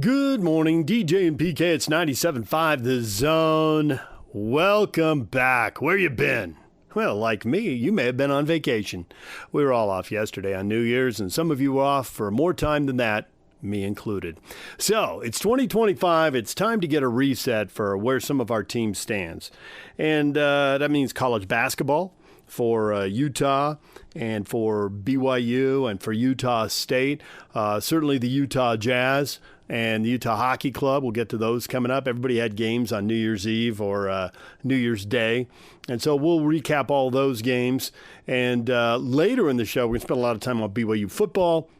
Good morning, DJ and PK. It's 97.5 The Zone. Welcome back. Where you been? Well, like me, you may have been on vacation. We were all off yesterday on New Year's, and some of you were off for more time than that, me included. So, it's 2025. It's time to get a reset for where some of our team stands. And that means college basketball for Utah and for BYU and for Utah State. Certainly the Utah Jazz and the Utah Hockey Club. We'll get to those coming up. Everybody had games on New Year's Eve or New Year's Day. And so we'll recap all those games. And later in the show, we're going to spend a lot of time on BYU football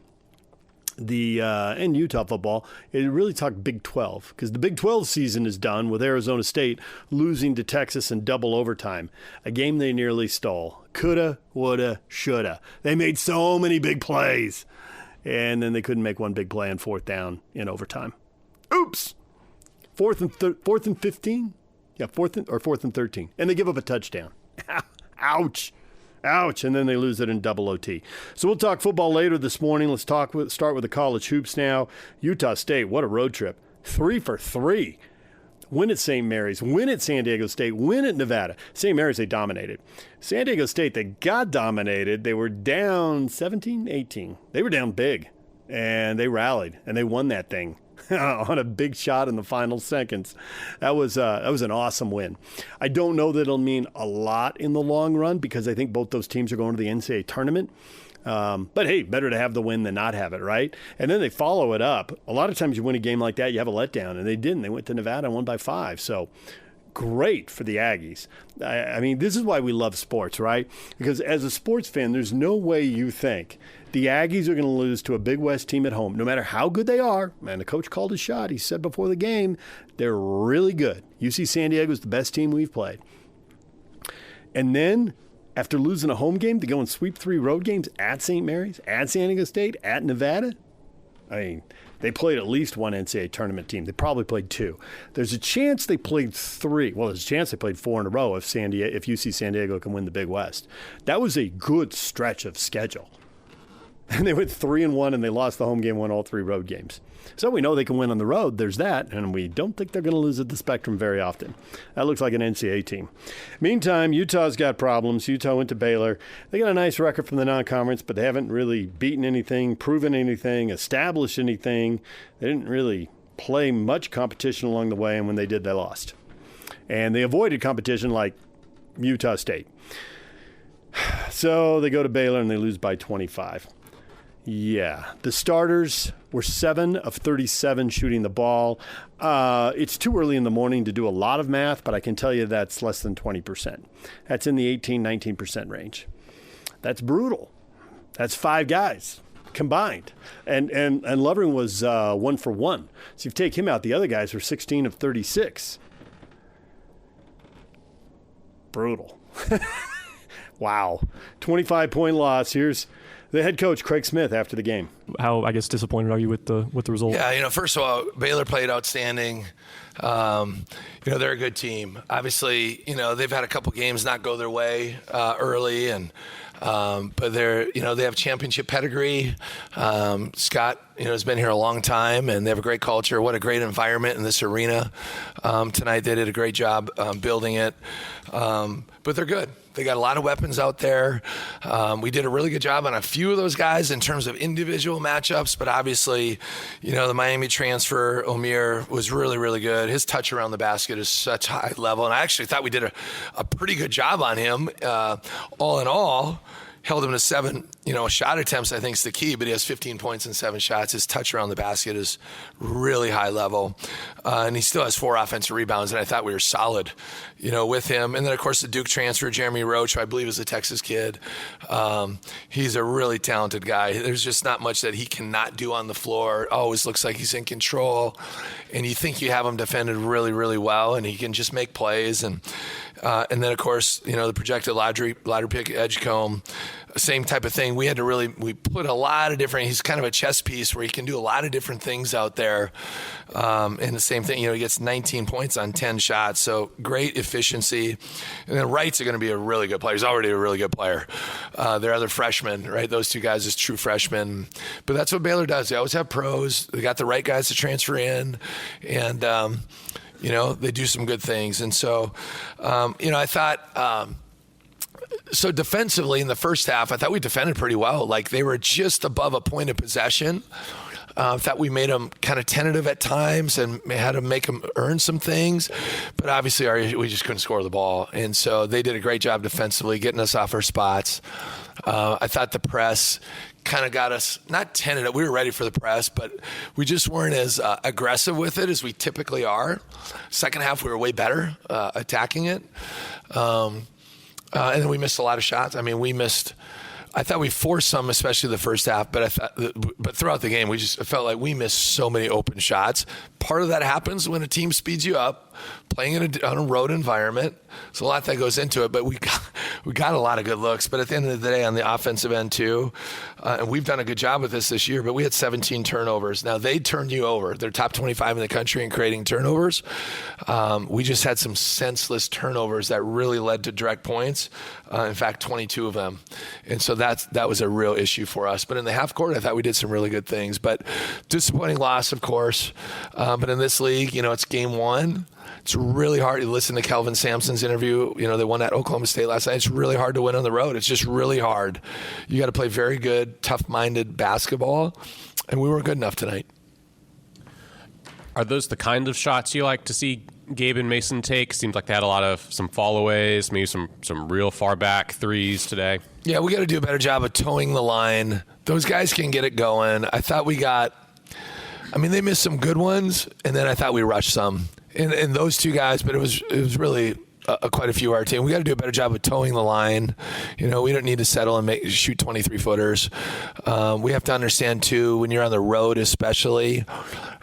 and Utah football. It really talked Big 12 because the Big 12 season is done with Arizona State losing to Texas in double overtime, a game they nearly stole. Coulda, woulda, shoulda. They made so many big plays, and then they couldn't make one big play on fourth down in overtime. Oops! Fourth and 15? Yeah, fourth and 13. And they give up a touchdown. Ouch. Ouch, and then they lose it in double OT. So we'll talk football later this morning. Let's start with the college hoops now. Utah State, what a road trip. 3 for 3. Win at St. Mary's, win at San Diego State, win at Nevada. St. Mary's, they dominated. San Diego State, they got dominated. They were down 17-18. They were down big, and they rallied, and they won that thing on a big shot in the final seconds. That was an awesome win. I don't know that it'll mean a lot in the long run because I think both those teams are going to the NCAA tournament. But hey, better to have the win than not have it, right? And then they follow it up. A lot of times you win a game like that, you have a letdown, and they didn't. They went to Nevada and won by 5. So great for the Aggies. I mean, this is why we love sports, right? Because as a sports fan, there's no way you think the Aggies are going to lose to a Big West team at home, no matter how good they are. Man, the coach called his shot. He said before the game, they're really good. UC San Diego is the best team we've played. And then after losing a home game, to go and sweep 3 road games at St. Mary's, at San Diego State, at Nevada. I mean, they played at least one NCAA tournament team. They probably played 2. There's a chance they played 3. Well, there's a chance they played 4 in a row if UC San Diego can win the Big West. That was a good stretch of schedule. And they went 3-1, and they lost the home game, won all 3 road games. So we know they can win on the road. There's that, and we don't think they're going to lose at the Spectrum very often. That looks like an NCAA team. Meantime, Utah's got problems. Utah went to Baylor. They got a nice record from the non-conference, but they haven't really beaten anything, proven anything, established anything. They didn't really play much competition along the way, and when they did, they lost. And they avoided competition like Utah State. So they go to Baylor, and they lose by 25. Yeah, the starters were 7 of 37 shooting the ball. It's too early in the morning to do a lot of math, but I can tell you that's less than 20%. That's in the 18-19% range. That's brutal. That's 5 guys combined. And Lovering was 1 for 1. So if you take him out, the other guys were 16 of 36. Brutal. Wow. 25-point loss. Here's the head coach, Craig Smith, after the game. How, I guess, disappointed are you with the result? Yeah, first of all, Baylor played outstanding. They're a good team. Obviously, they've had a couple games not go their way early, but they have championship pedigree. Scott, has been here a long time, and they have a great culture. What a great environment in this arena. Tonight they did a great job building it. But they're good. They got a lot of weapons out there. We did a really good job on a few of those guys in terms of individual matchups, but obviously, the Miami transfer, Omir, was really, really good. His touch around the basket is such high level, and I actually thought we did a pretty good job on him. All in all, held him to 7, shot attempts, I think is the key, but he has 15 points and 7 shots. His touch around the basket is really high level. And he still has 4 offensive rebounds, and I thought we were solid, with him. And then, of course, the Duke transfer, Jeremy Roach, who I believe is a Texas kid. He's a really talented guy. There's just not much that he cannot do on the floor. Always looks like he's in control. And you think you have him defended really, really well, and he can just make plays. And then, of course, the projected lottery pick, Edgecombe. same type of thing. We put a lot of different, he's kind of a chess piece where he can do a lot of different things out there. And the same thing, he gets 19 points on 10 shots. So great efficiency. And then Wright's going to be a really good player. He's already a really good player. Their other freshmen, right? Those two guys is true freshmen. But that's what Baylor does. They always have pros. They got the right guys to transfer in. And, they do some good things. And so, I thought, so defensively in the first half, I thought we defended pretty well. Like they were just above a point of possession. I thought we made them kind of tentative at times and had to make them earn some things. But obviously we just couldn't score the ball. And so they did a great job defensively, getting us off our spots. I thought the press kind of got us, not tentative, we were ready for the press, but we just weren't as aggressive with it as we typically are. Second half, we were way better attacking it. And then we missed a lot of shots. I thought we forced some, especially the first half, but throughout the game, I felt like we missed so many open shots. Part of that happens when a team speeds you up, playing on a road environment. There's a lot that goes into it, but we got a lot of good looks. But at the end of the day, on the offensive end too, and we've done a good job with this year, but we had 17 turnovers. Now, they turned you over. They're top 25 in the country in creating turnovers. We just had some senseless turnovers that really led to direct points. In fact, 22 of them. And so that was a real issue for us. But in the half court, I thought we did some really good things. But disappointing loss, of course. But in this league, it's game one. It's really hard to listen to Kelvin Sampson's interview. They won at Oklahoma State last night. It's really hard to win on the road. It's just really hard. You got to play very good, tough-minded basketball, and we weren't good enough tonight. Are those the kind of shots you like to see Gabe and Mason take? Seems like they had a lot of some fall-aways, maybe some real far-back threes today. Yeah, we got to do a better job of towing the line. Those guys can get it going. I thought they missed some good ones, and then I thought we rushed some. And those two guys, but it was really quite a few of our team. We got to do a better job of towing the line. We don't need to settle and shoot 23-footers. We have to understand, too, when you're on the road especially,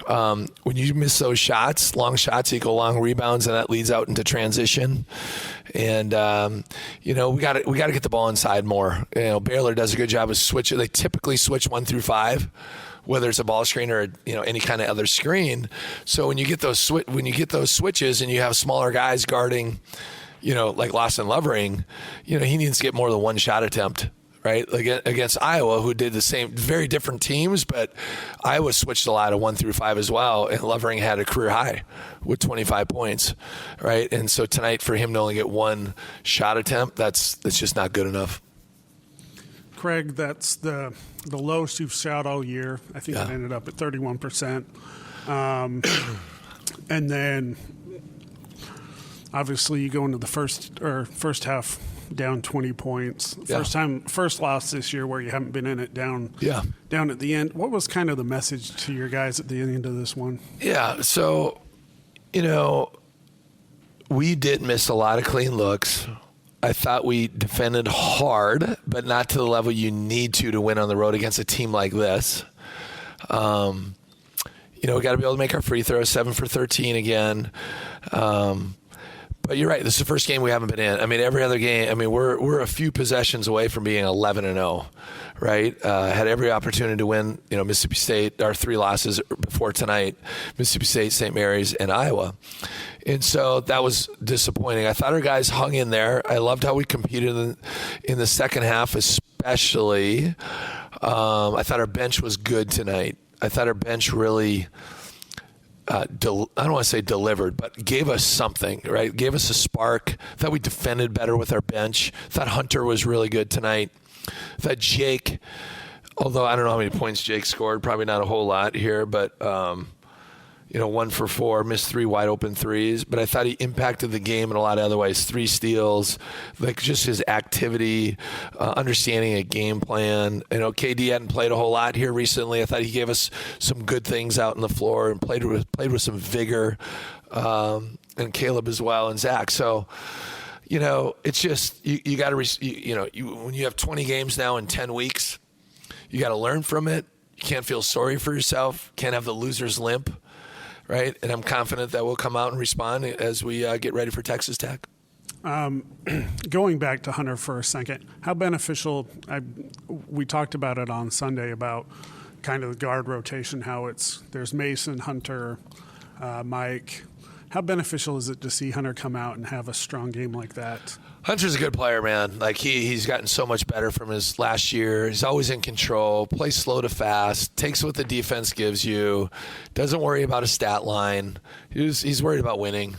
when you miss those shots, long shots equal long rebounds, and that leads out into transition. And, we got to get the ball inside more. Baylor does a good job of switching. They typically switch 1 through 5. Whether it's a ball screen or any kind of other screen. So when you get those switches and you have smaller guys guarding, like Lawson Lovering, he needs to get more than one shot attempt, right? Like against Iowa, who did the same, very different teams, but Iowa switched a lot of 1 through 5 as well, and Lovering had a career high with 25 points, right? And so tonight, for him to only get one shot attempt, that's just not good enough. Craig, that's the lowest you've shot all year. I think it ended up at 31%. And then, obviously, you go into the first half down 20 points. First loss this year where you haven't been in it down at the end. What was kind of the message to your guys at the end of this one? Yeah, so, we did miss a lot of clean looks. I thought we defended hard, but not to the level you need to win on the road against a team like this. We got to be able to make our free throws, 7 for 13 again. But you're right. This is the first game we haven't been in. Every other game, we're a few possessions away from being 11-0, right? Had every opportunity to win, Mississippi State, our 3 losses before tonight, Mississippi State, St. Mary's, and Iowa. And so that was disappointing. I thought our guys hung in there. I loved how we competed in the second half, especially. I thought our bench was good tonight. I thought our bench really, I don't want to say delivered, but gave us something, right? Gave us a spark. I thought we defended better with our bench. I thought Hunter was really good tonight. I thought Jake, although I don't know how many points Jake scored, probably not a whole lot here, but 1 for 4, missed 3 wide open threes, but I thought he impacted the game in a lot of other ways. 3 steals, like just his activity, understanding a game plan. KD hadn't played a whole lot here recently. I thought he gave us some good things out on the floor and played with some vigor, and Caleb as well, and Zach. So, it's just you got to when you have 20 games now in 10 weeks, you got to learn from it. You can't feel sorry for yourself. Can't have the loser's limp. Right, and I'm confident that we'll come out and respond as we get ready for Texas Tech. Going back to Hunter for a second, how beneficial, we talked about it on Sunday about kind of the guard rotation, how there's Mason, Hunter, Mike. How beneficial is it to see Hunter come out and have a strong game like that? Hunter's a good player, man. Like he's gotten so much better from his last year. He's always in control, plays slow to fast, takes what the defense gives you, doesn't worry about a stat line. He's worried about winning,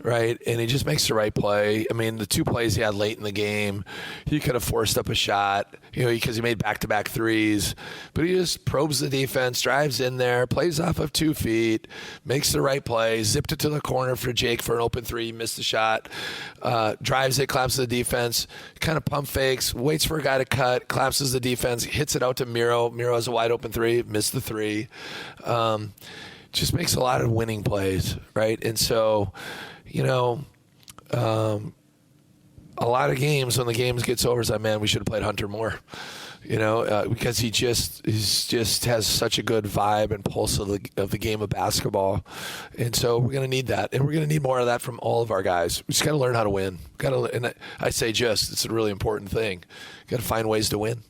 right? And he just makes the right play. I mean, the 2 plays he had late in the game, he could have forced up a shot, because he made back-to-back threes. But he just probes the defense, drives in there, plays off of 2 feet, makes the right play, zipped it to the corner for Jake for an open 3, missed the shot, drives it, collapses the defense, kind of pump fakes, waits for a guy to cut, collapses the defense, hits it out to Miro. Miro has a wide open 3, missed the 3. Just makes a lot of winning plays, right? And so, a lot of games when the game gets over, it's like, man, we should have played Hunter more, because he just has such a good vibe and pulse of the game of basketball. And so we're going to need that. And we're going to need more of that from all of our guys. We just got to learn how to win. And I say it's a really important thing. Got to find ways to win.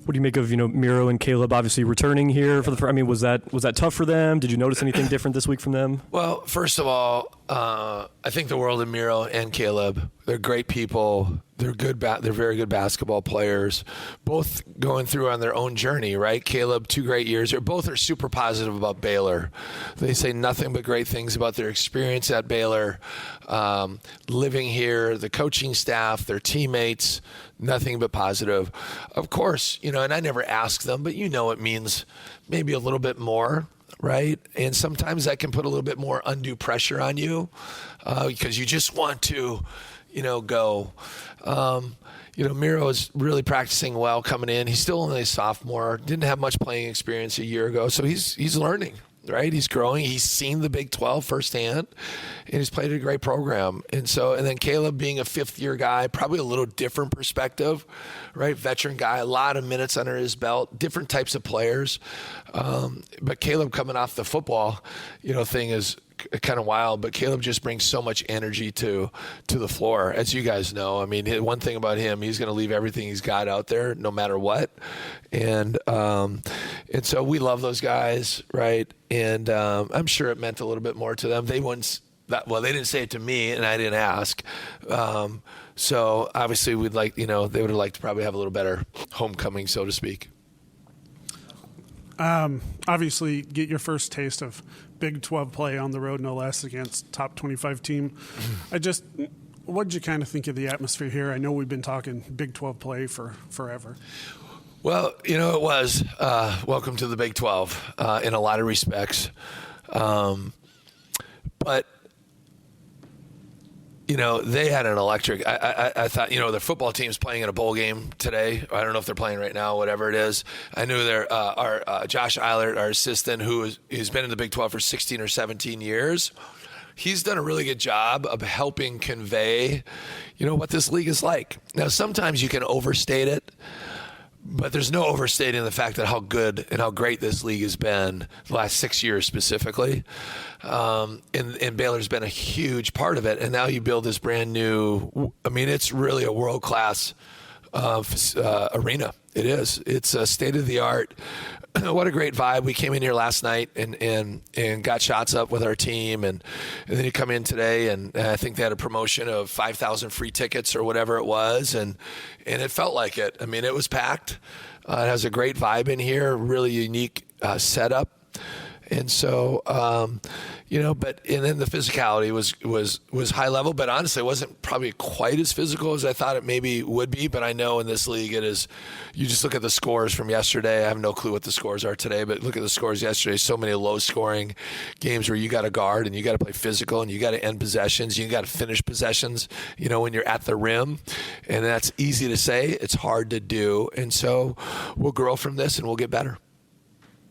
What do you make of Miro and Caleb obviously returning here for the? I mean, was that tough for them? Did you notice anything different this week from them? Well, first of all, I think the world of Miro and Caleb. They're great people. They're good. They're very good basketball players. Both going through on their own journey, right? Caleb, 2 great years. Both are super positive about Baylor. They say nothing but great things about their experience at Baylor, living here, the coaching staff, their teammates. Nothing but positive. Of course, and I never ask them, but it means maybe a little bit more, right? And sometimes that can put a little bit more undue pressure on you because you just want to, go. Miro is really practicing well coming in. He's still only a sophomore, didn't have much playing experience a year ago, so he's learning. Right, he's growing. He's seen the Big 12 firsthand, and he's played a great program. And then Caleb being a 5th-year guy, probably a little different perspective, right? Veteran guy, a lot of minutes under his belt, different types of players. But Caleb coming off the football, thing is kind of wild. But Caleb just brings so much energy to the floor, as you guys know. I mean, one thing about him, he's going to leave everything he's got out there, no matter what. And so we love those guys, right? And I'm sure it meant a little bit more to them. They didn't say it to me, and I didn't ask. So obviously, we'd like, they would have liked to probably have a little better homecoming, so to speak. Obviously, get your first taste of Big 12 play on the road, no less, against top 25 team. What did you kind of think of the atmosphere here? I know we've been talking Big 12 play for forever. Well, it was welcome to the Big 12 in a lot of respects. But, they had an electric – I thought, the football team's playing in a bowl game today. I don't know if they're playing right now, whatever it is. I knew our Josh Eilert, our assistant, who's been in the Big 12 for 16 or 17 years, he's done a really good job of helping convey, what this league is like. Now, sometimes you can overstate it. But there's no overstating the fact that how good and how great this league has been the last 6 years specifically. And Baylor's been a huge part of it. And now you build this brand new, it's really a world-class arena. It is. It's a state-of-the-art. What a great vibe. We came in here last night and got shots up with our team. And then you come in today, and I think they had a promotion of 5,000 free tickets or whatever it was. And it felt like it. It was packed. It has a great vibe in here, really unique setup. And so, and then the physicality was high level, but honestly, it wasn't probably quite as physical as I thought it maybe would be. But I know in this league it is. You just look at the scores from yesterday. I have no clue what the scores are today, but look at the scores yesterday. So many low-scoring games where you got to guard and you got to play physical and you got to end possessions. You got to finish possessions. When you're at the rim, and that's easy to say. It's hard to do. And so we'll grow from this and we'll get better.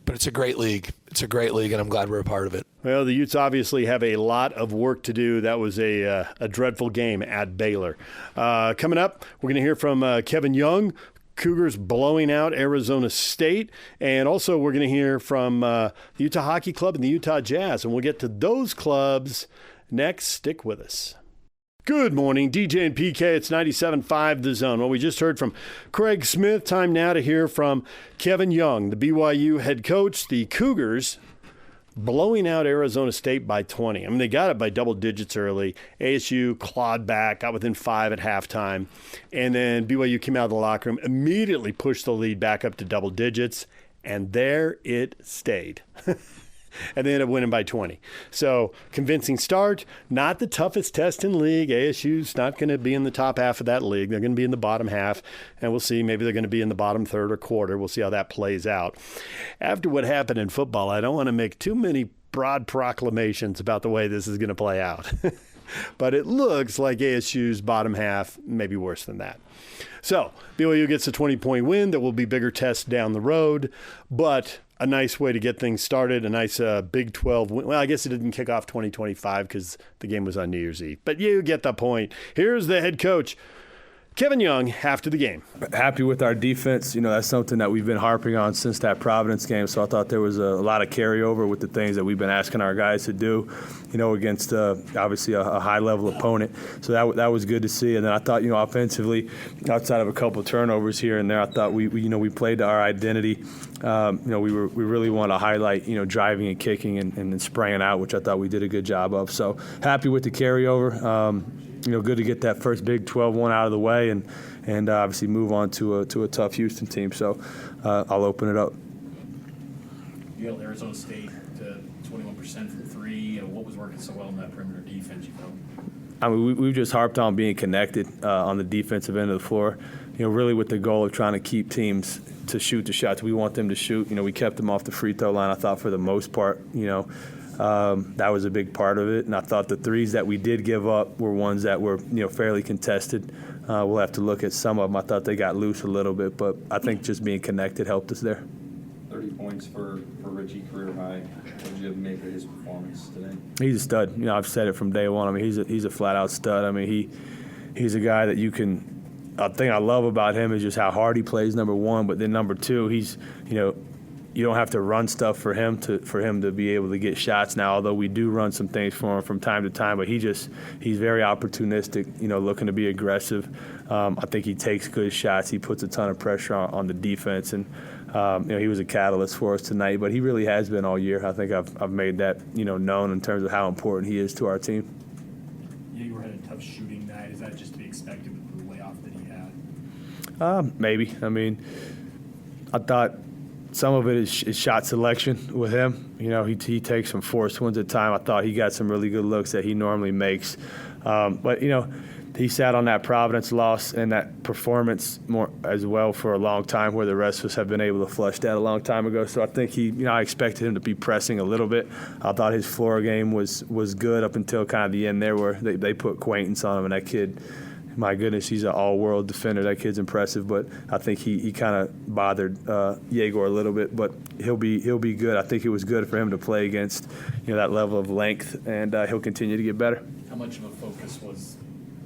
But it's a great league. It's a great league, and I'm glad we're a part of it. Well, the Utes obviously have a lot of work to do. That was a dreadful game at Baylor. Coming up, we're going to hear from Kevin Young, Cougars blowing out Arizona State, and also we're going to hear from the Utah Hockey Club and the Utah Jazz, and we'll get to those clubs next. Stick with us. Good morning, DJ and PK. It's 97.5 The Zone. Well, we just heard from Craig Smith. Time now to hear from Kevin Young, the BYU head coach. The Cougars blowing out Arizona State by 20. I mean, they got it by double digits early. ASU clawed back, got within 5 at halftime. And then BYU came out of the locker room, immediately pushed the lead back up to double digits, and there it stayed. And they ended up winning by 20. So convincing start, not the toughest test in league. ASU's not going to be in the top half of that league. They're going to be in the bottom half, and we'll see. Maybe they're going to be in the bottom third or quarter. We'll see how that plays out. After what happened in football, I don't want to make too many broad proclamations about the way this is going to play out. But it looks like ASU's bottom half, maybe worse than that. So BYU gets a 20-point win. There will be bigger tests down the road, but a nice way to get things started, a nice Big 12 win. Well, I guess it didn't kick off 2025 because the game was on New Year's Eve. But you get the point. Here's the head coach, Kevin Young, after the game. Happy with our defense. You know, that's something that we've been harping on since that Providence game. So I thought there was a lot of carryover with the things that we've been asking our guys to do, you know, against obviously a high-level opponent. So that was good to see. And then I thought, you know, offensively, outside of a couple of turnovers here and there, I thought we played to our identity. You know, we really want to highlight, you know, driving and kicking and spraying out, which I thought we did a good job of. So happy with the carryover. You know, good to get that first Big 12 one out of the way and obviously move on to a tough Houston team. So I'll open it up. You held Arizona State to 21% from three. What was working so well in that perimeter defense, you felt? I mean, we've just harped on being connected on the defensive end of the floor, you know, really with the goal of trying to keep teams to shoot the shots we want them to shoot. You know, we kept them off the free throw line, I thought, for the most part, you know. That was a big part of it, and I thought the threes that we did give up were ones that were, you know, fairly contested. We'll have to look at some of them. I thought they got loose a little bit, but I think just being connected helped us there. 30 points for Richie, career high. What did you make of his performance today? He's a stud. You know, I've said it from day one. I mean, he's a flat-out stud. I mean, he's a guy that you can – a thing I love about him is just how hard he plays, number one, but then number two, he's, you know – you don't have to run stuff for him to be able to get shots now, although we do run some things for him from time to time. But he's very opportunistic, you know, looking to be aggressive. I think he takes good shots. He puts a ton of pressure on the defense. And, you know, he was a catalyst for us tonight. But he really has been all year. I think I've made that, you know, known in terms of how important he is to our team. You were having a tough shooting night. Is that just to be expected with the layoff that he had? Maybe. I mean, I thought – some of it is shot selection with him. You know, he takes some forced ones at time. I thought he got some really good looks that he normally makes. But, you know, he sat on that Providence loss and that performance more as well for a long time, where the rest of us have been able to flush that a long time ago. So I think I expected him to be pressing a little bit. I thought his floor game was good up until kind of the end there, where they put Quaintance on him, and that kid – my goodness, he's an all-world defender. That kid's impressive, but I think he kind of bothered Yegor a little bit. But he'll be good. I think it was good for him to play against, you know, that level of length, and he'll continue to get better. How much of a focus was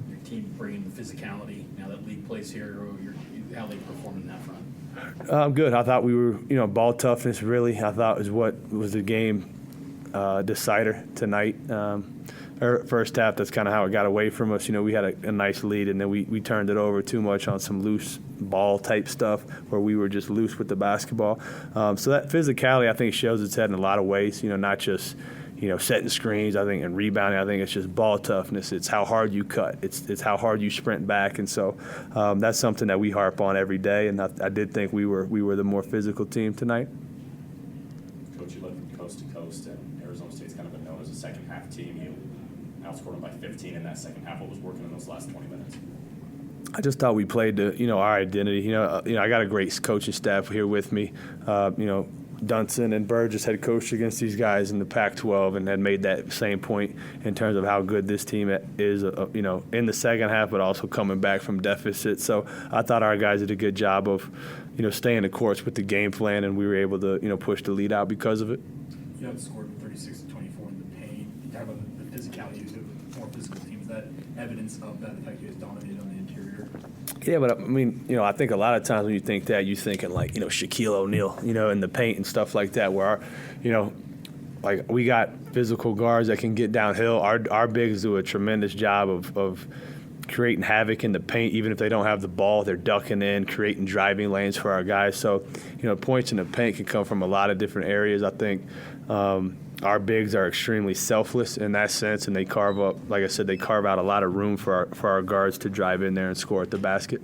your team bringing the physicality now that league plays here, or how they performed in that front? Good. I thought we were, you know, ball toughness really, I thought was what was the game decider tonight. First half, that's kind of how it got away from us. You know, we had a nice lead, and then we turned it over too much on some loose ball type stuff where we were just loose with the basketball. So that physicality, I think, shows its head in a lot of ways. You know, not just, you know, setting screens, I think, and rebounding. I think it's just ball toughness. It's how hard you cut. It's how hard you sprint back. And so that's something that we harp on every day. And I did think we were the more physical team tonight. Coach, you led from coast to coast, and Arizona State's kind of been known as a second half team. You outscored them by 15 in that second half. What was working in those last 20 minutes? I just thought we played to, you know, our identity. You know, I got a great coaching staff here with me. You know, Dunson and Burgess had coached against these guys in the Pac-12 and had made that same point in terms of how good this team is, you know, in the second half, but also coming back from deficit. So I thought our guys did a good job of, you know, staying the course with the game plan, and we were able to, you know, push the lead out because of it. You haven't scored 36 to 24 in the paint. You talk about the physicality of the more physical teams. Is that evidence of that, the fact you guys dominated on the interior? Yeah, but I mean, you know, I think a lot of times when you think that, you're thinking like, you know, Shaquille O'Neal, you know, in the paint and stuff like that, where our, you know, like we got physical guards that can get downhill. Our bigs do a tremendous job of creating havoc in the paint. Even if they don't have the ball, they're ducking in, creating driving lanes for our guys. So, points in the paint can come from a lot of different areas. I think our bigs are extremely selfless in that sense, and they carve up, like I said, they carve out a lot of room for our guards to drive in there and score at the basket.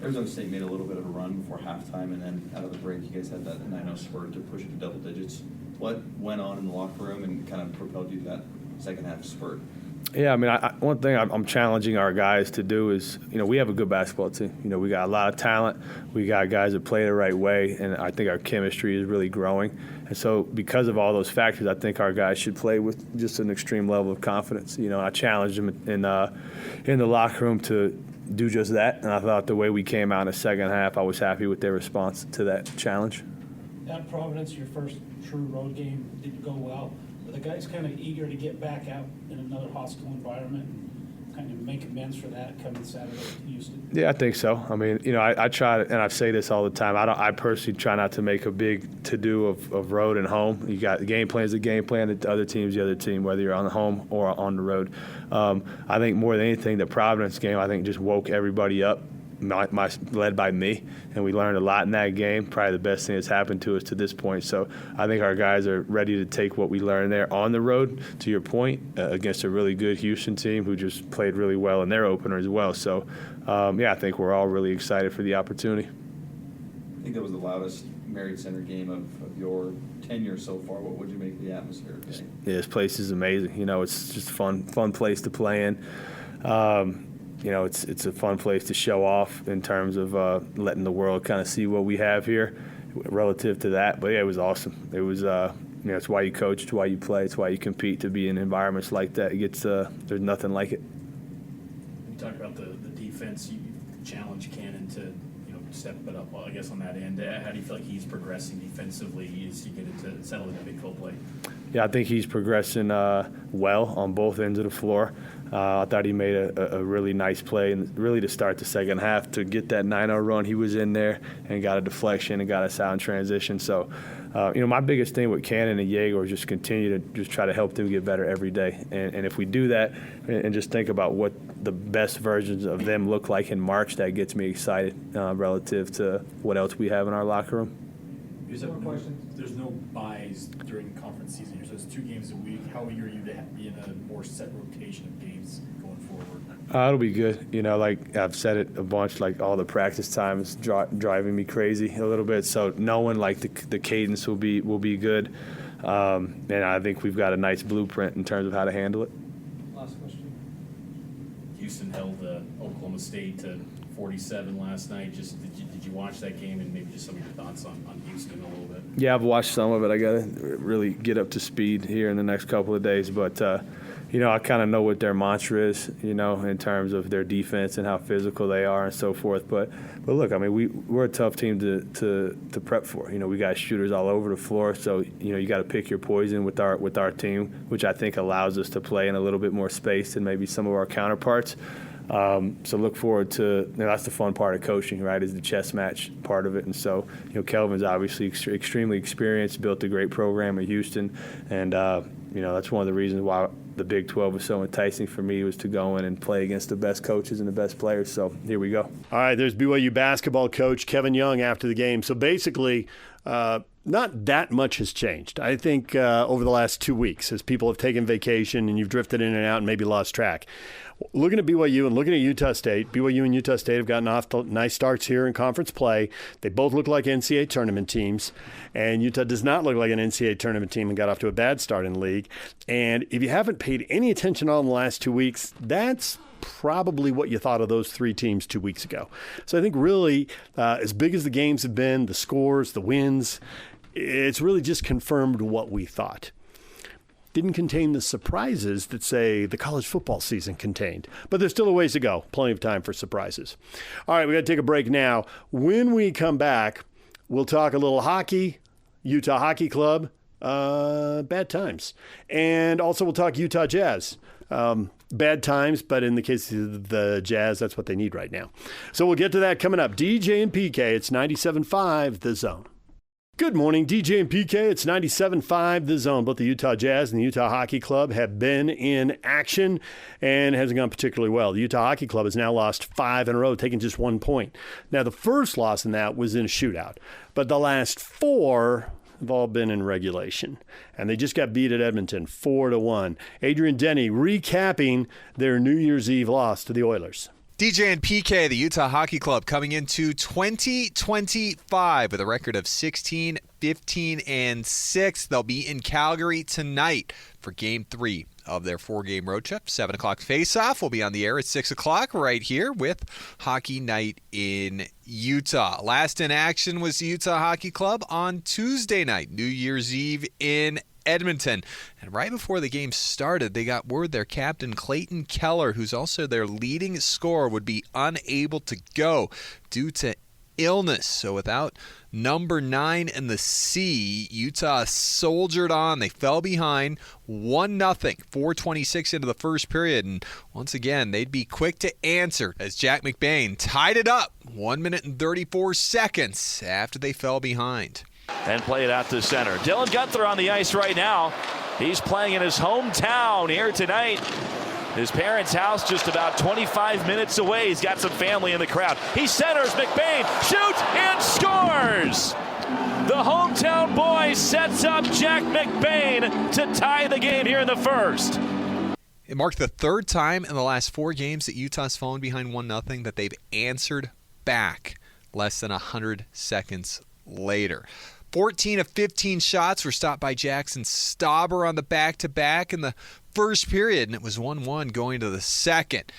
Arizona State made a little bit of a run before halftime, and then out of the break, you guys had that 9-0 spurt to push it to double digits. What went on in the locker room and kind of propelled you to that second half spurt? Yeah, I mean, one thing I'm challenging our guys to do is, we have a good basketball team. We got a lot of talent. We got guys that play the right way, and I think our chemistry is really growing. And so because of all those factors, I think our guys should play with just an extreme level of confidence. I challenged them in the locker room to do just that, and I thought the way we came out in the second half, I was happy with their response to that challenge. At Providence, your first true road game didn't go well. Were the guys kind of eager to get back out in another hostile environment and kind of make amends for that coming Saturday to Houston? Yeah, I think so. I mean, I try to, and I say this all the time, I personally try not to make a big to-do of road and home. You got the game plan is the game plan, the other team's the other team, whether you're on the home or on the road. I think more than anything, the Providence game, I think just woke everybody up. Led by me, and we learned a lot in that game. Probably the best thing that's happened to us to this point. So I think our guys are ready to take what we learned there on the road, to your point, against a really good Houston team who just played really well in their opener as well. So, I think we're all really excited for the opportunity. I think that was the loudest Marriott Center game of your tenure so far. What would you make of the atmosphere today? Yeah, this place is amazing. It's just a fun place to play in. It's a fun place to show off in terms of letting the world kind of see what we have here relative to that. But, yeah, it was awesome. It was, it's why you coach, it's why you play, it's why you compete, to be in environments like that. There's nothing like it. You talk about the defense. You challenge Cannon to step it up, I guess, on that end. How do you feel like he's progressing defensively as you get into settle into Big 12 play? Yeah, I think he's progressing well on both ends of the floor. I thought he made a really nice play, and really to start the second half, to get that 9-0 run, he was in there and got a deflection and got a sound transition. So, my biggest thing with Cannon and Jaeger is just continue to just try to help them get better every day. And if we do that and just think about what the best versions of them look like in March, that gets me excited relative to what else we have in our locker room. There's no buys during conference season here, so it's 2 games a week. How eager are you to be in a more set rotation of games going forward? It'll be good. Like I've said it a bunch, like all the practice time is driving me crazy a little bit. So knowing like the cadence will be good. And I think we've got a nice blueprint in terms of how to handle it. Last question. Houston held Oklahoma State to 47 last night. Just did you watch that game, and maybe just some of your thoughts on Houston a little bit? Yeah, I've watched some of it. I got to really get up to speed here in the next couple of days. But, I kind of know what their mantra is, in terms of their defense and how physical they are and so forth. But look, I mean, we're a tough team to prep for. We got shooters all over the floor. So, you got to pick your poison with our team, which I think allows us to play in a little bit more space than maybe some of our counterparts. So look forward to that's the fun part of coaching, right? Is the chess match part of it. And so Kelvin's obviously extremely experienced, built a great program at Houston, and that's one of the reasons why the Big 12 was so enticing for me, was to go in and play against the best coaches and the best players. So here we go. All right, there's BYU basketball coach Kevin Young after the game. So basically, not that much has changed. I think over the last 2 weeks, as people have taken vacation and you've drifted in and out and maybe lost track. Looking at BYU and looking at Utah State, BYU and Utah State have gotten off to nice starts here in conference play. They both look like NCAA tournament teams, and Utah does not look like an NCAA tournament team and got off to a bad start in the league. And if you haven't paid any attention on the last 2 weeks, that's probably what you thought of those 3 teams 2 weeks ago. So I think really, as big as the games have been, the scores, the wins, it's really just confirmed what we thought. Didn't contain the surprises that, say, the college football season contained. But there's still a ways to go. Plenty of time for surprises. All right, we got to take a break now. When we come back, we'll talk a little hockey, Utah Hockey Club, bad times. And also we'll talk Utah Jazz. Bad times, but in the case of the Jazz, that's what they need right now. So we'll get to that coming up. DJ and PK, it's 97.5 The Zone. Good morning, DJ and PK. It's 97.5 The Zone. Both the Utah Jazz and the Utah Hockey Club have been in action, and it hasn't gone particularly well. The Utah Hockey Club has now lost 5 in a row, taking just 1 point. Now, the first loss in that was in a shootout, but the last 4 have all been in regulation, and they just got beat at Edmonton 4-1. Adrian Denny recapping their New Year's Eve loss to the Oilers. DJ and PK, the Utah Hockey Club, coming into 2025 with a record of 16, 15, and 6. They'll be in Calgary tonight for Game 3 of their 4-game road trip. 7 o'clock face-off. We'll be on the air at 6 o'clock right here with Hockey Night in Utah. Last in action was the Utah Hockey Club on Tuesday night, New Year's Eve in Edmonton. And right before the game started, they got word their captain, Clayton Keller, who's also their leading scorer, would be unable to go due to illness. So without number 9 in the C, Utah soldiered on. They fell behind 1-0, 4:26 into the first period. And once again, they'd be quick to answer as Jack McBain tied it up 1 minute and 34 seconds after they fell behind. And play it out to center. Dylan Gunther on the ice right now. He's playing in his hometown here tonight. His parents' house just about 25 minutes away. He's got some family in the crowd. He centers, McBain shoots and scores! The hometown boy sets up Jack McBain to tie the game here in the first. It marked the third time in the last 4 games that Utah's fallen behind 1-0 that they've answered back less than 100 seconds later. 14 of 15 shots were stopped by Jackson Stauber on the back-to-back in the first period, and it was 1-1 going to the second.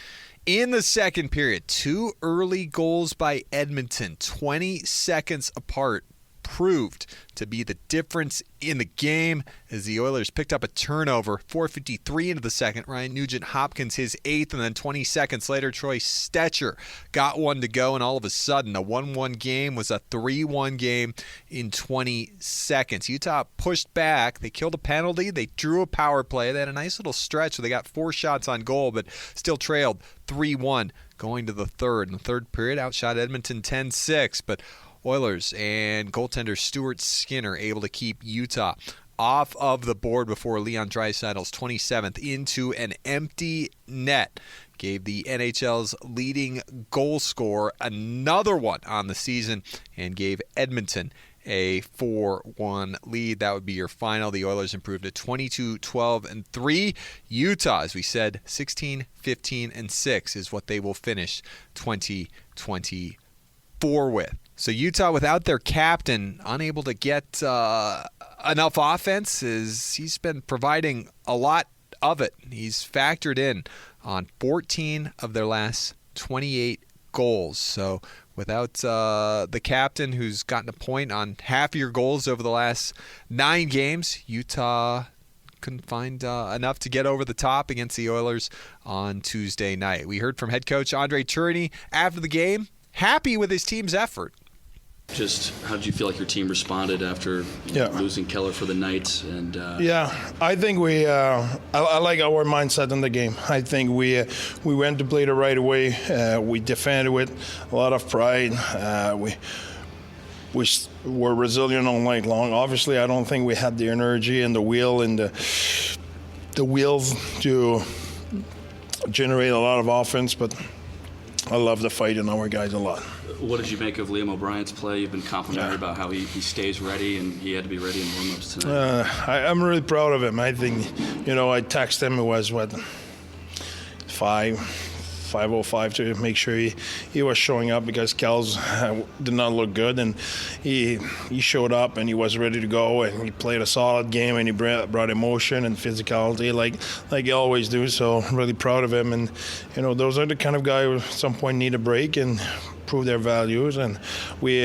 In the second period, 2 early goals by Edmonton, 20 seconds apart, proved to be the difference in the game as the Oilers picked up a turnover. 4:53 into the second, Ryan Nugent-Hopkins his 8th, and then 20 seconds later, Troy Stetcher got one to go, and all of a sudden, a 1-1 game was a 3-1 game in 20 seconds. Utah pushed back. They killed a penalty. They drew a power play. They had a nice little stretch where they got 4 shots on goal, but still trailed 3-1 going to the third. In the third period, outshot Edmonton 10-6, but Oilers and goaltender Stuart Skinner able to keep Utah off of the board before Leon Draisaitl's 27th into an empty net. Gave the NHL's leading goal scorer another one on the season and gave Edmonton a 4-1 lead. That would be your final. The Oilers improved to 22-12-3. Utah, as we said, 16-15-6 is what they will finish 2024 with. So Utah, without their captain, unable to get enough offense, he's been providing a lot of it. He's factored in on 14 of their last 28 goals. So without the captain, who's gotten a point on half of your goals over the last 9 games, Utah couldn't find enough to get over the top against the Oilers on Tuesday night. We heard from head coach Andre Tourigny after the game, happy with his team's effort. Just how did you feel like your team responded after losing Keller for the night? And I think we I like our mindset in the game. I think we went to play the right way. We defended with a lot of pride. We were resilient all night long. Obviously, I don't think we had the energy and the will and the wheels to generate a lot of offense, but I love the fight in our guys a lot. What did you make of Liam O'Brien's play? You've been complimented about how he stays ready, and he had to be ready in warm-ups tonight. I'm really proud of him. I think, I texted him, it was, 5:05 to make sure he was showing up because Kels did not look good, and he showed up and he was ready to go, and he played a solid game, and he brought emotion and physicality like he always do. So I'm really proud of him, and those are the kind of guys who at some point need a break and prove their values, and we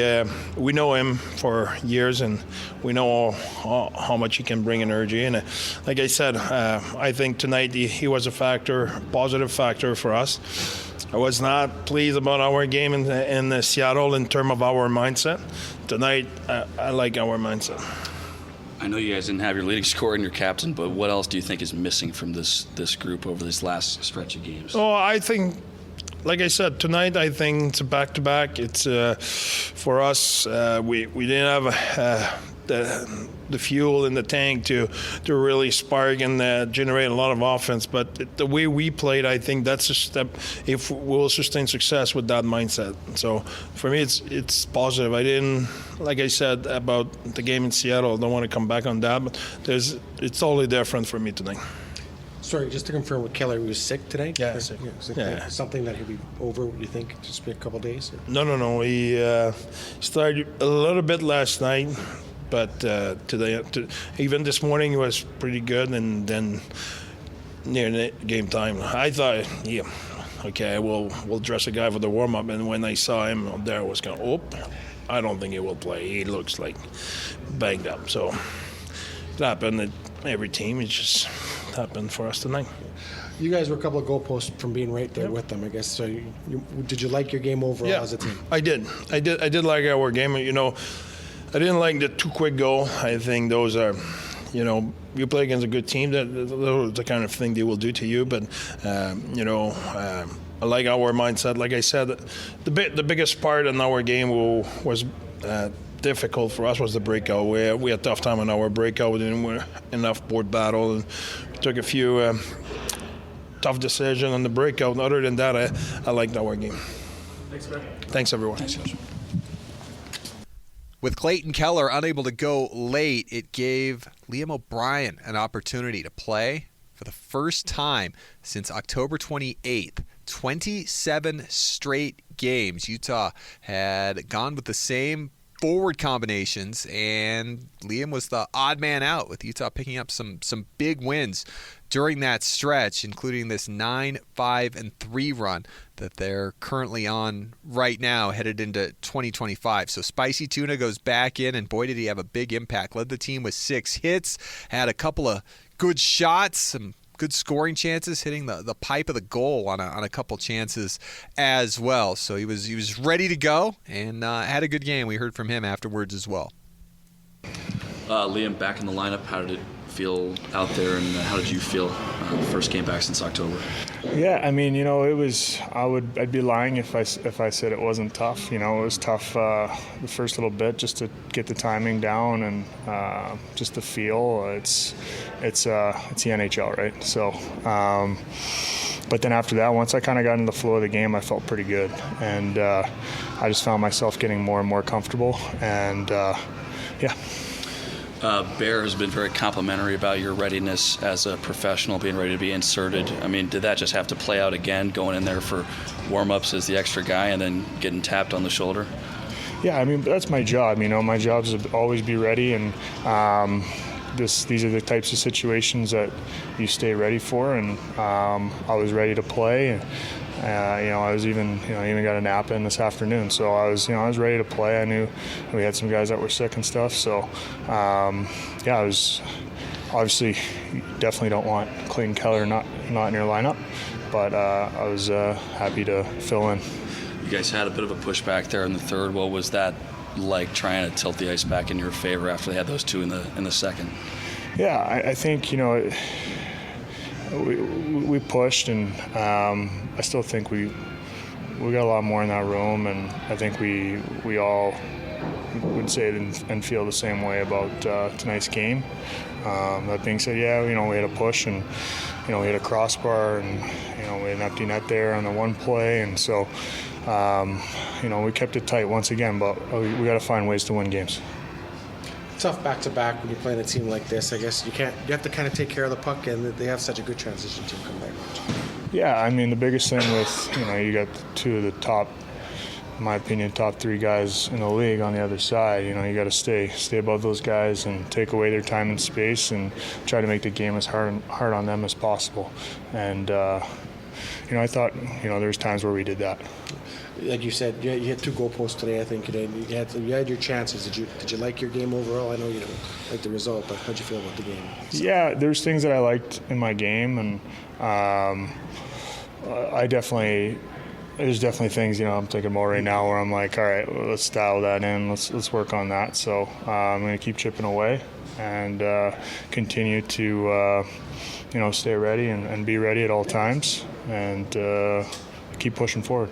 know him for years, and we know how much he can bring energy. And like I said, I think tonight he was a positive factor for us. I was not pleased about our game in Seattle in terms of our mindset. Tonight, I like our mindset. I know you guys didn't have your leading scorer and your captain, but what else do you think is missing from this group over this last stretch of games? Oh, I think like I said, tonight I think it's a back-to-back. It's for us. We didn't have the fuel in the tank to really spark and generate a lot of offense. But the way we played, I think that's a step if we'll sustain success with that mindset. So for me, it's positive. I didn't, like I said about the game in Seattle, I don't want to come back on that, but it's totally different for me tonight. Sorry, just to confirm with Keller, he was sick today? Yeah. Something that he'll be over, you think, just be a couple of days? No. He started a little bit last night, but today, even this morning, he was pretty good. And then near the game time, I thought, yeah, okay, we'll dress a guy for the warm up. And when I saw him up there, I was going, I don't think he will play. He looks like banged up. So it happened at every team. It just happened for us tonight. You guys were a couple of goalposts from being right there with them, I guess. So did you like your game overall as a team? I did like our game. I didn't like the too quick goal. I think those are, you play against a good team, those are the kind of thing they will do to you. But, I like our mindset. Like I said, the biggest part in our game was difficult for us was the breakout. We had a tough time on our breakout. We didn't win enough board battle. And we took a few tough decisions on the breakout. Other than that, I liked our game. Thanks, man. Thanks, everyone. Thanks, Coach. With Clayton Keller unable to go late, it gave Liam O'Brien an opportunity to play for the first time since October 28th. 27 straight games. Utah had gone with the same forward combinations, and Liam was the odd man out, with Utah picking up some big wins during that stretch, including this 9-5-3 run that they're currently on right now, headed into 2025. So Spicy Tuna goes back in, and boy, did he have a big impact. Led the team with 6 hits, had a couple of good shots, some good scoring chances, hitting the pipe of the goal on a couple chances as well. So he was ready to go and had a good game. We heard from him afterwards as well. Liam, back in the lineup, how did it feel out there, and how did you feel first game back since October? Yeah, I mean, it was. I'd be lying if I said it wasn't tough. It was tough the first little bit just to get the timing down and just the feel. It's the NHL, right? So, but then after that, once I kind of got into the flow of the game, I felt pretty good, and I just found myself getting more and more comfortable, and yeah. Bear has been very complimentary about your readiness as a professional, being ready to be inserted. I mean, did that just have to play out again, going in there for warm-ups as the extra guy and then getting tapped on the shoulder? Yeah, I mean, that's my job. My job is to always be ready, and these are the types of situations that you stay ready for, and I was ready to play. I was even got a nap in this afternoon, so I was ready to play. I knew we had some guys that were sick and stuff, so I was obviously definitely don't want Clayton Keller not in your lineup, but I was happy to fill in. You guys had a bit of a pushback there in the third. What was that like, trying to tilt the ice back in your favor after they had those two in the second? Yeah, I think we pushed, and I still think we got a lot more in that room, and I think we all would say and feel the same way about tonight's game. That being said, we had a push, and we had a crossbar, and we had an empty net there on the one play, and so we kept it tight once again, but we got to find ways to win games. Tough back-to-back when you're playing a team like this. I guess you have to kind of take care of the puck, and they have such a good transition team coming back. Yeah, I mean, the biggest thing with, you got two of the top, in my opinion, top 3 guys in the league on the other side. You got to stay above those guys and take away their time and space and try to make the game as hard on them as possible. And, I thought, there's times where we did that. Like you said, you had 2 goalposts today, I think. You had your chances. Did you like your game overall? I know you don't like the result, but how'd you feel about the game? Yeah, there's things that I liked in my game, and there's definitely things I'm thinking about right now where I'm like, all right, well, let's dial that in. Let's work on that. So I'm going to keep chipping away and continue to stay ready and be ready at all times, and keep pushing forward.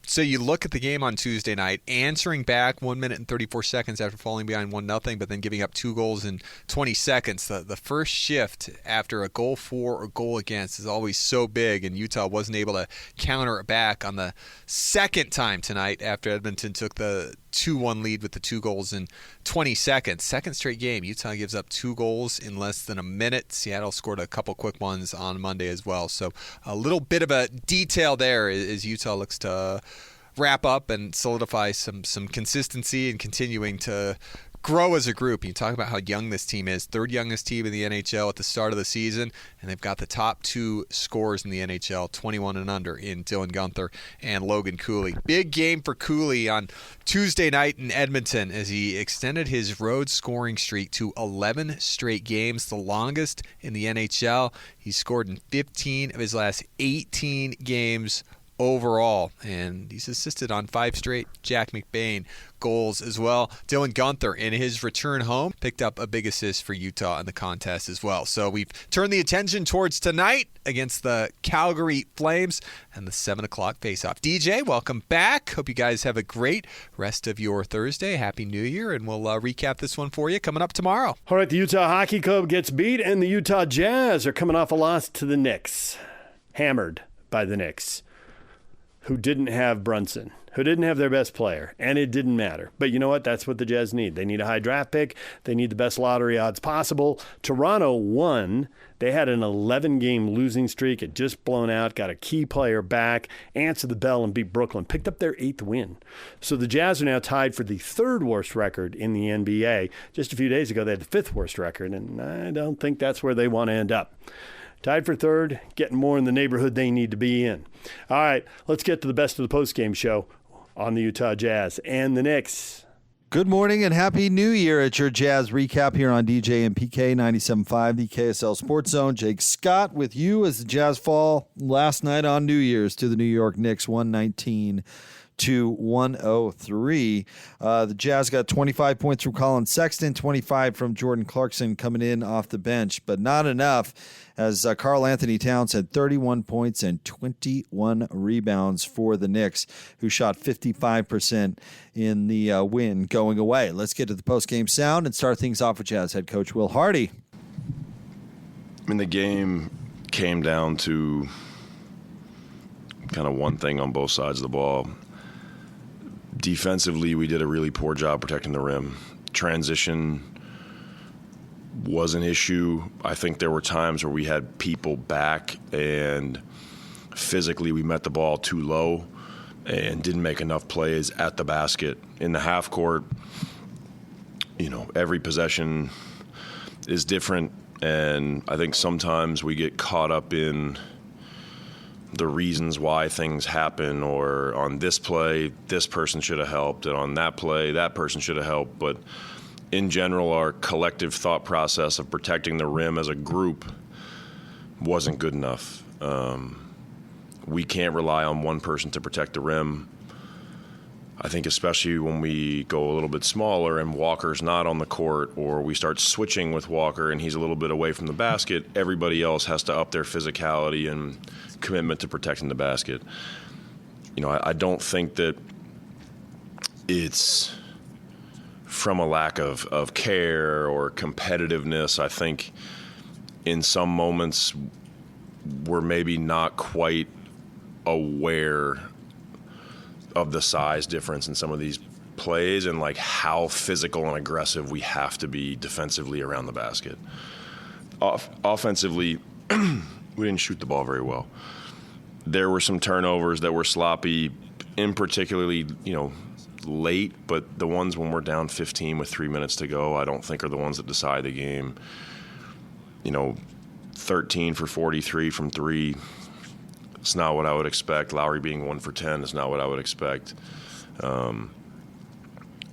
So you look at the game on Tuesday night, answering back 1 minute and 34 seconds after falling behind 1-0, but then giving up 2 goals in 20 seconds. The first shift after a goal for or goal against is always so big, and Utah wasn't able to counter it back on the second time tonight after Edmonton took the 2-1 lead with the 2 goals in 20 seconds. Second straight game, Utah gives up 2 goals in less than a minute. Seattle scored a couple quick ones on Monday as well. So a little bit of a detail there as Utah looks to wrap up and solidify some consistency and continuing to grow as a group. You talk about how young this team is, third youngest team in the NHL at the start of the season, and they've got the top 2 scorers in the NHL, 21 and under, in Dylan Guenther and Logan Cooley. Big game for Cooley on Tuesday night in Edmonton as he extended his road scoring streak to 11 straight games, the longest in the NHL. He scored in 15 of his last 18 games overall, and he's assisted on 5 straight Jack McBain goals as well. Dylan Guenther, in his return home, picked up a big assist for Utah in the contest as well. So we've turned the attention towards tonight against the Calgary Flames and the 7 o'clock faceoff. DJ, welcome back. Hope you guys have a great rest of your Thursday. Happy New Year, and we'll recap this one for you coming up tomorrow. All right, the Utah Hockey Club gets beat, and the Utah Jazz are coming off a loss to the Knicks. Hammered by the Knicks, who didn't have Brunson, who didn't have their best player, and it didn't matter. But you know what? That's what the Jazz need. They need a high draft pick. They need the best lottery odds possible. Toronto won. They had an 11-game losing streak. It just blown out, got a key player back, answered the bell, and beat Brooklyn, picked up their 8th win. So the Jazz are now tied for the 3rd worst record in the NBA. Just a few days ago, they had the 5th worst record, and I don't think that's where they want to end up. Tied for 3rd, getting more in the neighborhood they need to be in. All right, let's get to the best of the postgame show on the Utah Jazz and the Knicks. Good morning and Happy New Year at your Jazz recap here on DJ and PK 97.5, the KSL Sports Zone. Jake Scott with you as the Jazz fall last night on New Year's to the New York Knicks, 119 to 103. The Jazz got 25 points from Colin Sexton, 25 from Jordan Clarkson coming in off the bench, but not enough as Karl Anthony Towns had 31 points and 21 rebounds for the Knicks, who shot 55% in the win going away. Let's get to the postgame sound and start things off with Jazz head coach Will Hardy. I mean, the game came down to kind of one thing on both sides of the ball. Defensively, we did a really poor job protecting the rim. Transition was an issue. I think there were times where we had people back and physically we met the ball too low and didn't make enough plays at the basket. In the half court, you know, every possession is different, and I think sometimes we get caught up in the reasons why things happen, or on this play, this person should have helped, and on that play, that person should have helped. But in general, our collective thought process of protecting the rim as a group wasn't good enough. We can't rely on one person to protect the rim. I think especially when we go a little bit smaller and Walker's not on the court, or we start switching with Walker and he's a little bit away from the basket, everybody else has to up their physicality and commitment to protecting the basket. You know, I don't think that it's from a lack of care or competitiveness. I think in some moments we're maybe not quite aware of the size difference in some of these plays and like how physical and aggressive we have to be defensively around the basket. Offensively, we didn't shoot the ball very well. There were some turnovers that were sloppy, in particularly, late, but the ones when we're down 15 with 3 minutes to go, I don't think are the ones that decide the game. 13 for 43 from 3. It's not what I would expect. Lowry being 1 for 10 is not what I would expect. And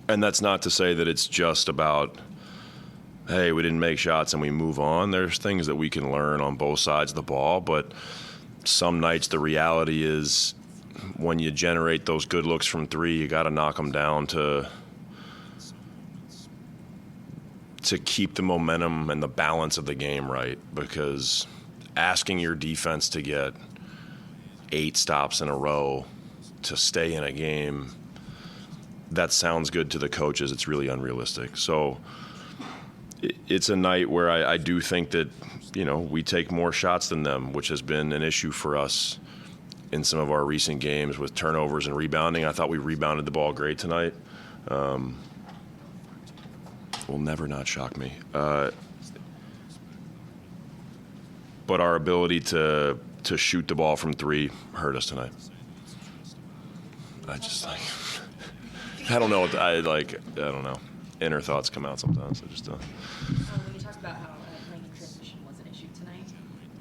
that's not to say that it's just about, hey, we didn't make shots and we move on. There's things that we can learn on both sides of the ball, but some nights the reality is when you generate those good looks from 3, you got to knock them down to keep the momentum and the balance of the game right, because asking your defense to get 8 stops in a row to stay in a game, that sounds good to the coaches. It's really unrealistic. So it's a night where I do think that, we take more shots than them, which has been an issue for us in some of our recent games with turnovers and rebounding. I thought we rebounded the ball great tonight. Will never not shock me. But our ability to shoot the ball from 3 hurt us tonight. I just I don't know. I don't know. Inner thoughts come out sometimes. I just don't. When you talked about how playing in transition was an issue tonight,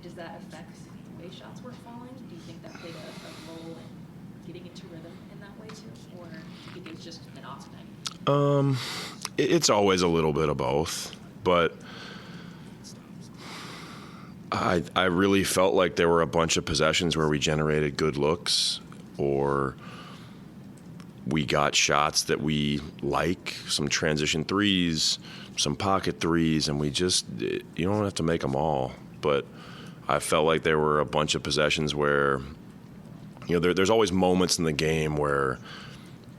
does that affect the way shots were falling? Do you think that played a role in getting into rhythm in that way too, or do you think it was just an off night? It's always a little bit of both, but I really felt like there were a bunch of possessions where we generated good looks, or we got shots that we like, some transition threes, some pocket threes, and you don't have to make them all. But I felt like there were a bunch of possessions where, there's always moments in the game where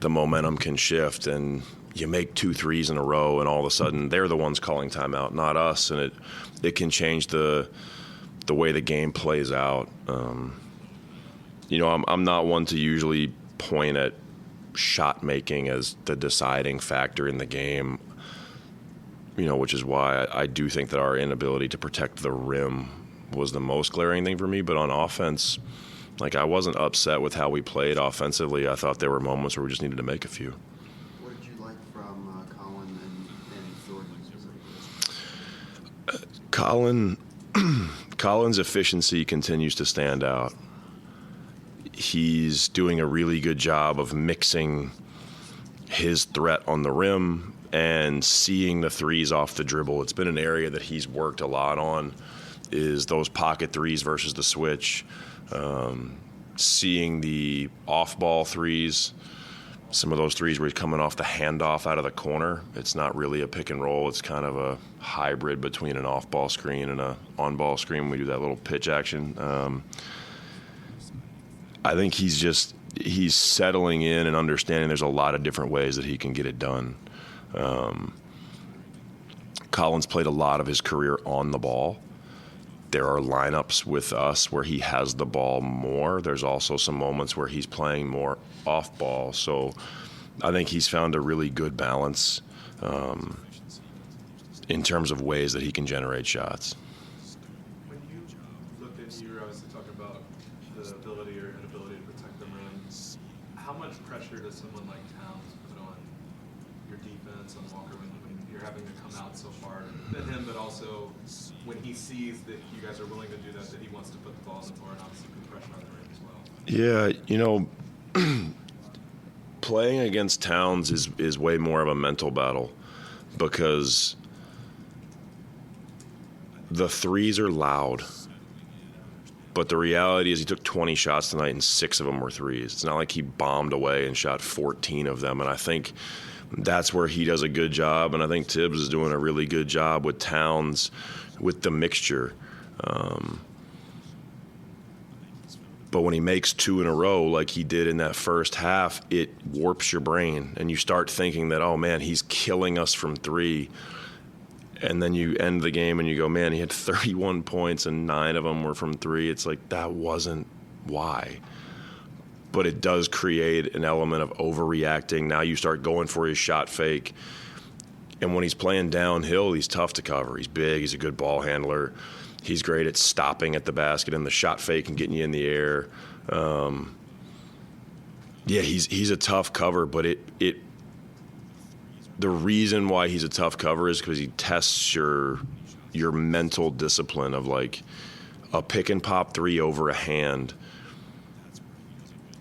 the momentum can shift and you make 2 threes in a row and all of a sudden they're the ones calling timeout, not us, and it can change the way the game plays out. I'm not one to usually point at shot making as the deciding factor in the game, which is why I do think that our inability to protect the rim was the most glaring thing for me. But on offense, I wasn't upset with how we played offensively. I thought there were moments where we just needed to make a few. What did you like from Colin and Thornton? Colin's efficiency continues to stand out. He's doing a really good job of mixing his threat on the rim and seeing the threes off the dribble. It's been an area that he's worked a lot on, is those pocket threes versus the switch, seeing the off-ball threes, some of those threes where he's coming off the handoff out of the corner. It's not really a pick and roll. It's kind of a hybrid between an off-ball screen and an on-ball screen. We do that little pitch action. I think he's settling in and understanding there's a lot of different ways that he can get it done. Colin's played a lot of his career on the ball. There are lineups with us where he has the ball more. There's also some moments where he's playing more off ball. So I think he's found a really good balance in terms of ways that he can generate shots. When you look at you obviously talk about the ability or inability to protect the rim, how much pressure does someone like Towns put on your defense on Walker when you're having to come out so far at him, but also when he sees that you guys are willing to do that he wants to put the ball in the floor and obviously put pressure on the rim as well? Yeah, playing against Towns is way more of a mental battle because the threes are loud. But the reality is he took 20 shots tonight and 6 of them were threes. It's not like he bombed away and shot 14 of them. And I think that's where he does a good job. And I think Tibbs is doing a really good job with Towns with the mixture. But when he makes 2 in a row like he did in that first half, it warps your brain. And you start thinking that, oh, man, he's killing us from 3. And then you end the game and you go, man, he had 31 points and 9 of them were from 3. It's like, that wasn't why. But it does create an element of overreacting. Now you start going for his shot fake. And when he's playing downhill, he's tough to cover. He's big. He's a good ball handler. He's great at stopping at the basket and the shot fake and getting you in the air. He's a tough cover, but the reason why he's a tough cover is because he tests your mental discipline of like a pick and pop 3 over a hand.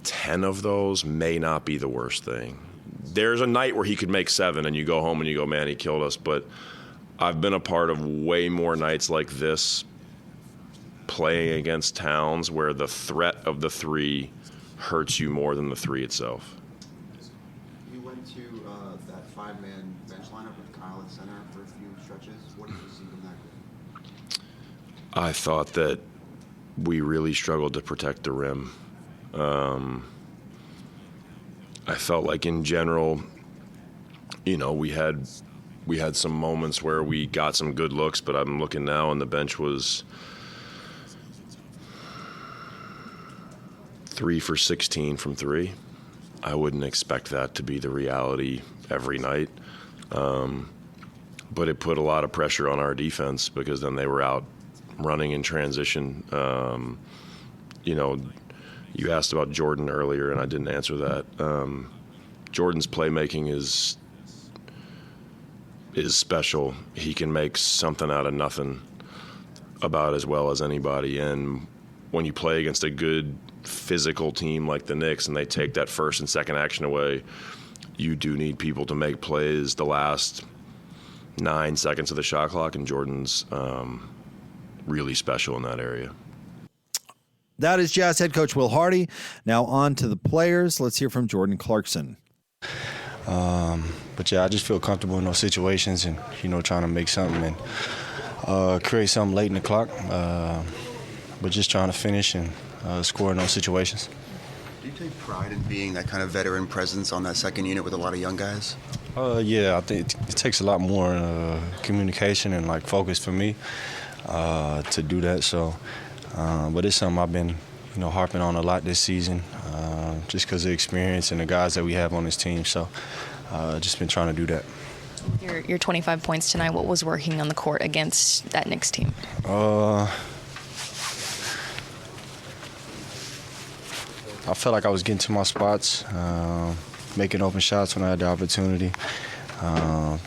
10 of those may not be the worst thing. There's a night where he could make 7 and you go home and you go, man, he killed us. But I've been a part of way more nights like this playing against Towns where the threat of the 3 hurts you more than the 3 itself. You went to that 5-man bench lineup with Kyle at center for a few stretches. What did you see from that? I thought that we really struggled to protect the rim. I felt like in general, you know, we had some moments where we got some good looks, but I'm looking now and the bench was 3 for 16 from 3. I wouldn't expect that to be the reality every night. But it put a lot of pressure on our defense because then they were out running in transition. You know, you asked about Jordan earlier, and I didn't answer that. Jordan's playmaking is special. He can make something out of nothing about as well as anybody. And when you play against a good physical team like the Knicks and they take that first and second action away, you do need people to make plays the last 9 seconds of the shot clock, and Jordan's really special in that area. That is Jazz head coach Will Hardy. Now on to the players. Let's hear from Jordan Clarkson. But yeah, I just feel comfortable in those situations and, you know, trying to make something and create something late in the clock. But just trying to finish and score in those situations. Do you take pride in being that kind of veteran presence on that second unit with a lot of young guys? Yeah, I think it takes a lot more communication and like focus for me to do that. So, but it's something I've been, you know, harping on a lot this season, just because of the experience and the guys that we have on this team. So, just been trying to do that. Your 25 points tonight. What was working on the court against that Knicks team? I felt like I was getting to my spots, making open shots when I had the opportunity.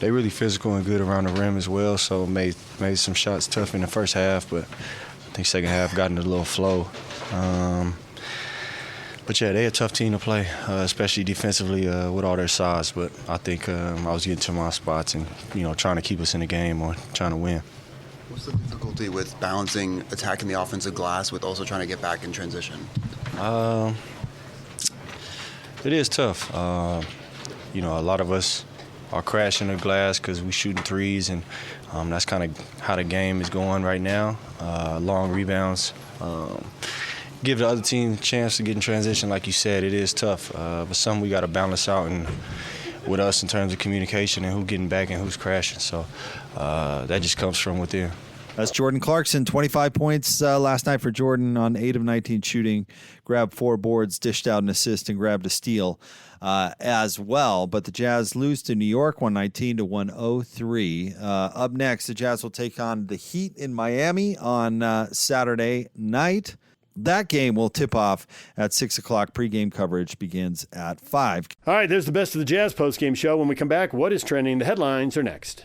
They really physical and good around the rim as well, so made some shots tough in the first half, but I think second half got into a little flow. But yeah, they're a tough team to play, especially defensively with all their size. But I think I was getting to my spots and, you know, trying to keep us in the game or trying to win. What's the difficulty with balancing attacking the offensive glass with also trying to get back in transition? It is tough. You know, a lot of us are crashing the glass because we shooting threes, and that's kind of how the game is going right now. Long rebounds. Give the other team a chance to get in transition, like you said. It is tough, but something we got to balance out and with us in terms of communication and who's getting back and who's crashing. So that just comes from within. That's Jordan Clarkson, 25 points last night for Jordan on 8 of 19 shooting, grabbed 4 boards, dished out an assist, and grabbed a steal as well. But the Jazz lose to New York, 119 to 103. Up next, the Jazz will take on the Heat in Miami on Saturday night. That game will tip off at 6 o'clock. Pre-game coverage begins at 5. All right, there's the best of the Jazz postgame show. When we come back, what is trending? The headlines are next.